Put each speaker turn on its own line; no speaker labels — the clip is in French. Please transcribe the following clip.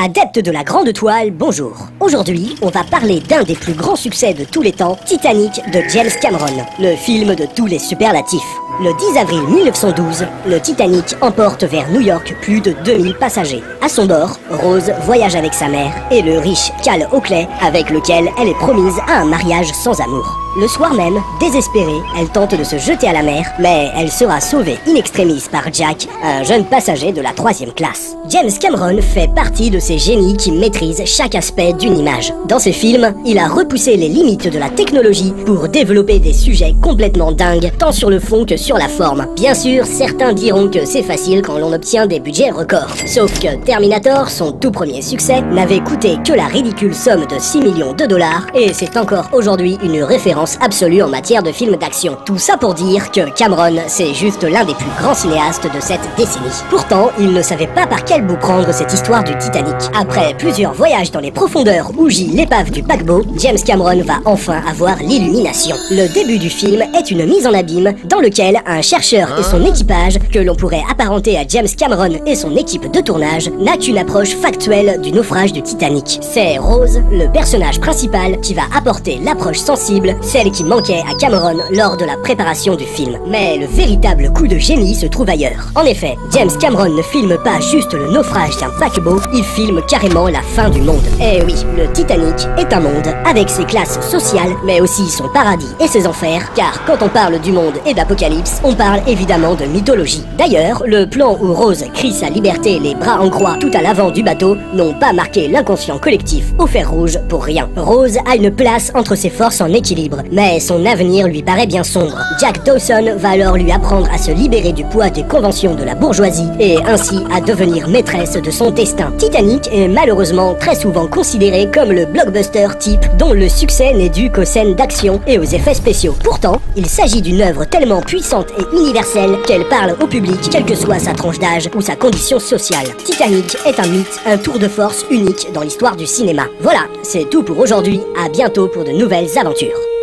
Adeptes de la grande toile, bonjour. Aujourd'hui, on va parler d'un des plus grands succès de tous les temps, Titanic de James Cameron, le film de tous les superlatifs. Le 10 avril 1912, le Titanic emporte vers New York plus de 2000 passagers. À son bord, Rose voyage avec sa mère et le riche Cal Oakley, avec lequel elle est promise à un mariage sans amour. Le soir même, désespérée, elle tente de se jeter à la mer, mais elle sera sauvée in extremis par Jack, un jeune passager de la 3e classe. James Cameron fait partie de ces génies qui maîtrisent chaque aspect d'une image. Dans ses films, il a repoussé les limites de la technologie pour développer des sujets complètement dingues, tant sur le fond que sur la forme. Bien sûr, certains diront que c'est facile quand l'on obtient des budgets records. Sauf que Terminator, son tout premier succès, n'avait coûté que la ridicule somme de 6 millions de dollars, et c'est encore aujourd'hui une référence absolue en matière de films d'action. Tout ça pour dire que Cameron, c'est juste l'un des plus grands cinéastes de cette décennie. Pourtant, il ne savait pas par quel bout prendre cette histoire du Titanic. Après plusieurs voyages dans les profondeurs où gît l'épave du paquebot, James Cameron va enfin avoir l'illumination. Le début du film est une mise en abîme dans lequel un chercheur et son équipage, que l'on pourrait apparenter à James Cameron et son équipe de tournage, n'a qu'une approche factuelle du naufrage du Titanic. C'est Rose, le personnage principal, qui va apporter l'approche sensible, celle qui manquait à Cameron lors de la préparation du film. Mais le véritable coup de génie se trouve ailleurs. En effet, James Cameron ne filme pas juste le naufrage d'un paquebot, il filme carrément la fin du monde. Et oui, le Titanic est un monde avec ses classes sociales, mais aussi son paradis et ses enfers, car quand on parle du monde et d'apocalypse, on parle évidemment de mythologie. D'ailleurs, le plan où Rose crie sa liberté les bras en croix tout à l'avant du bateau n'ont pas marqué l'inconscient collectif au fer rouge pour rien. Rose a une place entre ses forces en équilibre, mais son avenir lui paraît bien sombre. Jack Dawson va alors lui apprendre à se libérer du poids des conventions de la bourgeoisie et ainsi à devenir maîtresse de son destin. Titanic est malheureusement très souvent considéré comme le blockbuster type dont le succès n'est dû qu'aux scènes d'action et aux effets spéciaux. Pourtant, il s'agit d'une œuvre tellement puissante et universelle qu'elle parle au public quelle que soit sa tranche d'âge ou sa condition sociale. Titanic est un mythe, un tour de force unique dans l'histoire du cinéma. Voilà, c'est tout pour aujourd'hui, à bientôt pour de nouvelles aventures.